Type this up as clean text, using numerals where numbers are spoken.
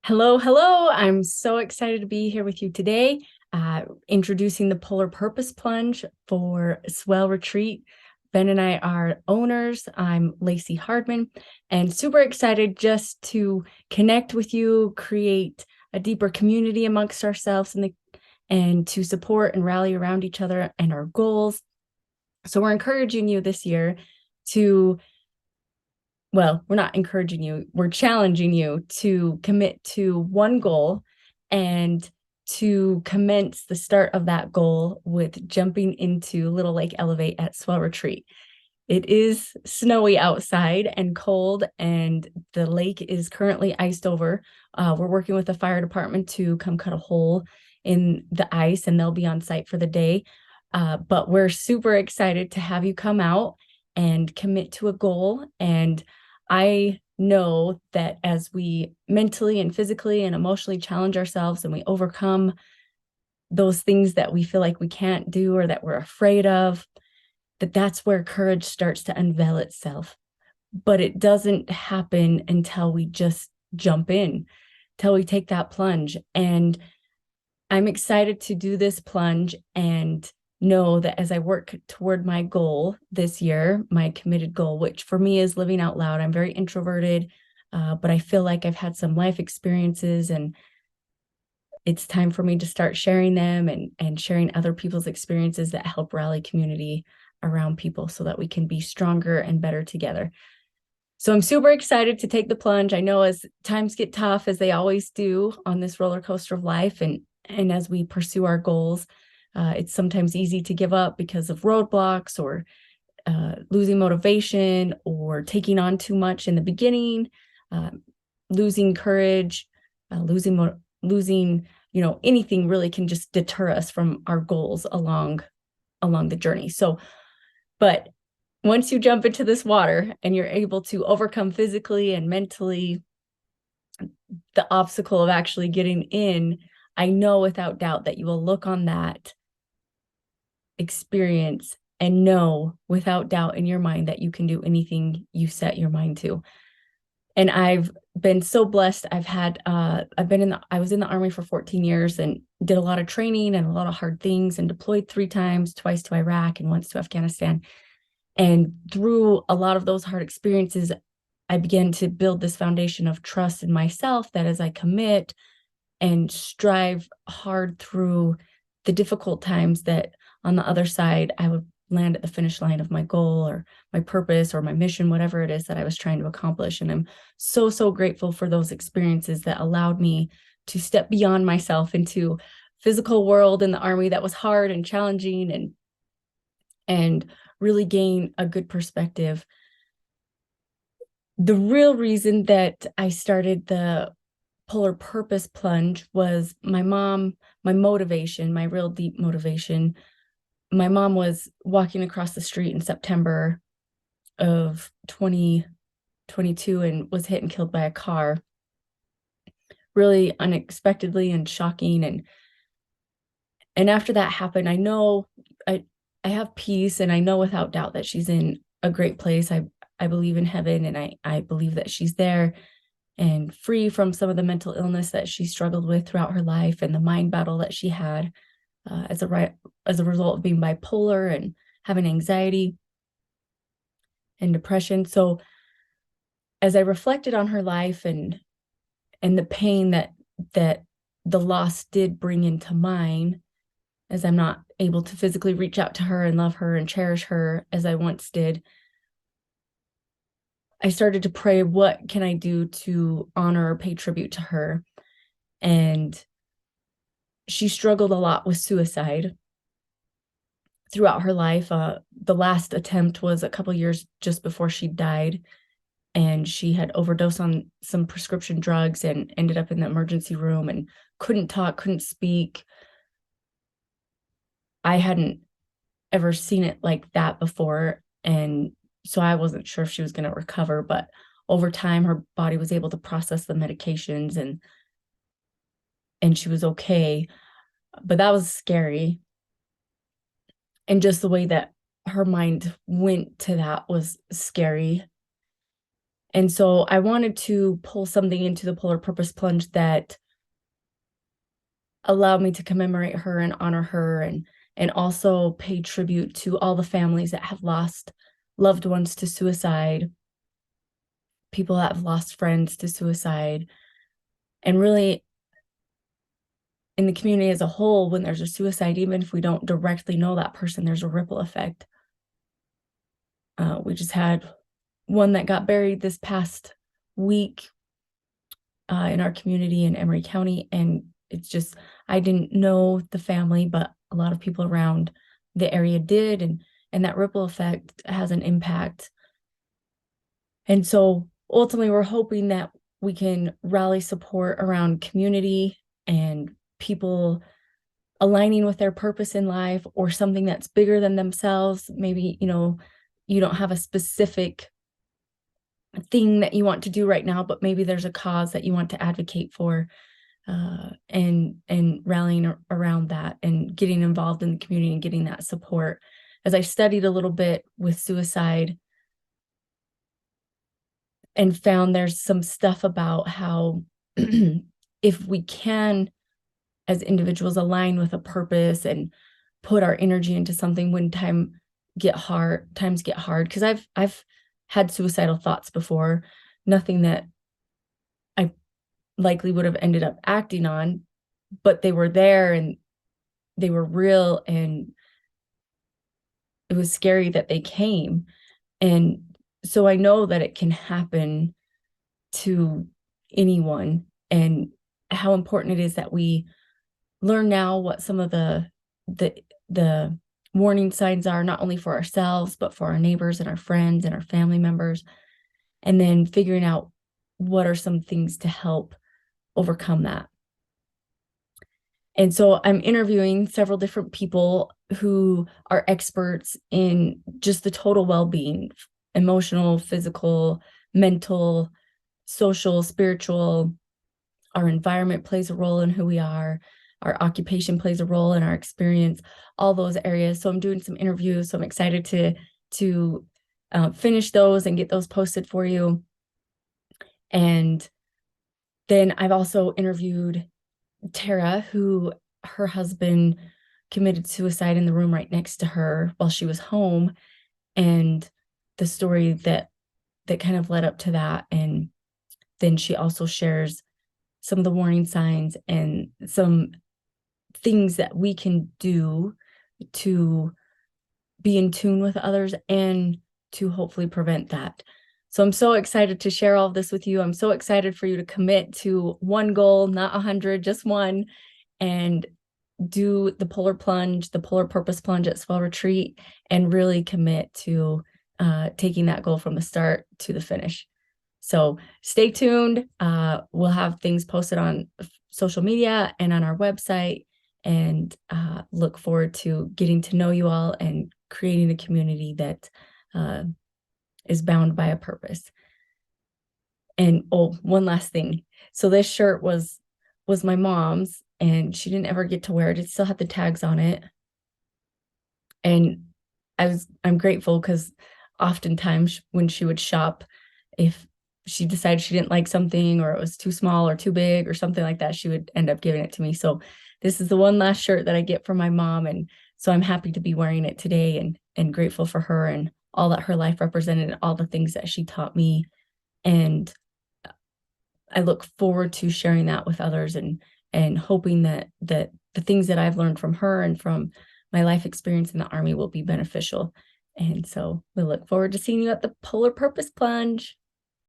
Hello, hello. I'm so excited to be here with you today, introducing the Polar Purpose Plunge for Swell Retreat. Ben and I are owners. I'm Lacy Hardman, and super excited just to connect with you, create a deeper community amongst ourselves and to support and rally around each other and our goals. So we're encouraging you this year to we're not encouraging you, we're challenging you to commit to one goal and to commence the start of that goal with jumping into Little Lake Elevate at Swell Retreat. It is snowy outside and cold, and the lake is currently iced over. We're working with the fire department to come cut a hole in the ice, and they'll be on site for the day. But we're super excited to have you come out and commit to a goal. And I know that as we mentally and physically and emotionally challenge ourselves and we overcome those things that we feel like we can't do or that we're afraid of, that's where courage starts to unveil itself. But it doesn't happen until we just jump in, till we take that plunge. And I'm excited to do this plunge and know that as I work toward my goal this year, my committed goal, which for me is living out loud. I'm very introverted, but I feel like I've had some life experiences, and it's time for me to start sharing them and sharing other people's experiences that help rally community around people so that we can be stronger and better together. So I'm super excited to take the plunge. I know as times get tough, as they always do on this roller coaster of life, and as we pursue our goals, it's sometimes easy to give up because of roadblocks or losing motivation or taking on too much in the beginning, losing courage, losing, anything really can just deter us from our goals along the journey. But once you jump into this water and you're able to overcome physically and mentally the obstacle of actually getting in, I know without doubt that you will look on that experience and know without doubt in your mind that you can do anything you set your mind to. And I've been so blessed. I was in the Army for 14 years and did a lot of training and a lot of hard things and deployed 3 times, twice to Iraq and once to Afghanistan. And through a lot of those hard experiences, I began to build this foundation of trust in myself that as I commit and strive hard through the difficult times, that on the other side, I would land at the finish line of my goal or my purpose or my mission, whatever it is that I was trying to accomplish. And I'm so, so grateful for those experiences that allowed me to step beyond myself into physical world in the Army that was hard and challenging and really gain a good perspective. The real reason that I started the Polar Purpose Plunge was my mom, my motivation, my real deep motivation. My mom was walking across the street in September of 2022 and was hit and killed by a car, really unexpectedly and shocking. And after that happened, I know I have peace, and I know without doubt that she's in a great place. I believe in heaven, and I believe that she's there and free from some of the mental illness that she struggled with throughout her life and the mind battle that she had as a result of being bipolar and having anxiety and depression. So as I reflected on her life and the pain that the loss did bring into mine, as I'm not able to physically reach out to her and love her and cherish her as I once did, I started to pray, what can I do to honor or pay tribute to her? And she struggled a lot with suicide throughout her life. The last attempt was a couple years just before she died, and she had overdosed on some prescription drugs and ended up in the emergency room and couldn't talk, couldn't speak. I hadn't ever seen it like that before, and so I wasn't sure if she was going to recover, but over time her body was able to process the medications and she was okay. But that was scary. And just the way that her mind went to that was scary. And so I wanted to pull something into the Polar Purpose Plunge that allowed me to commemorate her and honor her, and also pay tribute to all the families that have lost loved ones to suicide, people that have lost friends to suicide, and really in the community as a whole, when there's a suicide, even if we don't directly know that person, there's a ripple effect. We just had one that got buried this past week in our community in Emery County, and it's just, I didn't know the family, but a lot of people around the area did, and that ripple effect has an impact. And so ultimately, we're hoping that we can rally support around community and people aligning with their purpose in life, or something that's bigger than themselves. Maybe, you don't have a specific thing that you want to do right now, but maybe there's a cause that you want to advocate for, and rallying around that and getting involved in the community and getting that support. As I studied a little bit with suicide and found there's some stuff about how if we can, as individuals, align with a purpose and put our energy into something when times get hard, because I've had suicidal thoughts before, nothing that I likely would have ended up acting on, but they were there and they were real, and it was scary that they came. And so I know that it can happen to anyone, and how important it is that we learn now what some of the warning signs are, not only for ourselves, but for our neighbors and our friends and our family members, and then figuring out what are some things to help overcome that. And so I'm interviewing several different people who are experts in just the total well-being, emotional, physical, mental, social, spiritual. Our environment plays a role in who we are. Our occupation plays a role in our experience, all those areas. So I'm doing some interviews. So I'm excited to finish those and get those posted for you. And then I've also interviewed Tara, who her husband committed suicide in the room right next to her while she was home, and the story that kind of led up to that. And then she also shares some of the warning signs and some things that we can do to be in tune with others and to hopefully prevent that. So I'm so excited to share all of this with you. I'm so excited for you to commit to one goal, not 100, just one, and do the Polar Plunge, the Polar Purpose Plunge at Swell Retreat, and really commit to taking that goal from the start to the finish. So stay tuned. We'll have things posted on social media and on our website, and look forward to getting to know you all and creating a community that is bound by a purpose. And one last thing. So this shirt was my mom's, and she didn't ever get to wear it. It still had the tags on it. And I'm grateful, because oftentimes when she would shop, if she decided she didn't like something, or it was too small or too big or something like that, she would end up giving it to me. So this is the one last shirt that I get from my mom. And so I'm happy to be wearing it today, and grateful for her and all that her life represented, and all the things that she taught me. And I look forward to sharing that with others, and hoping that the things that I've learned from her and from my life experience in the Army will be beneficial. And so we look forward to seeing you at the Polar Purpose Plunge.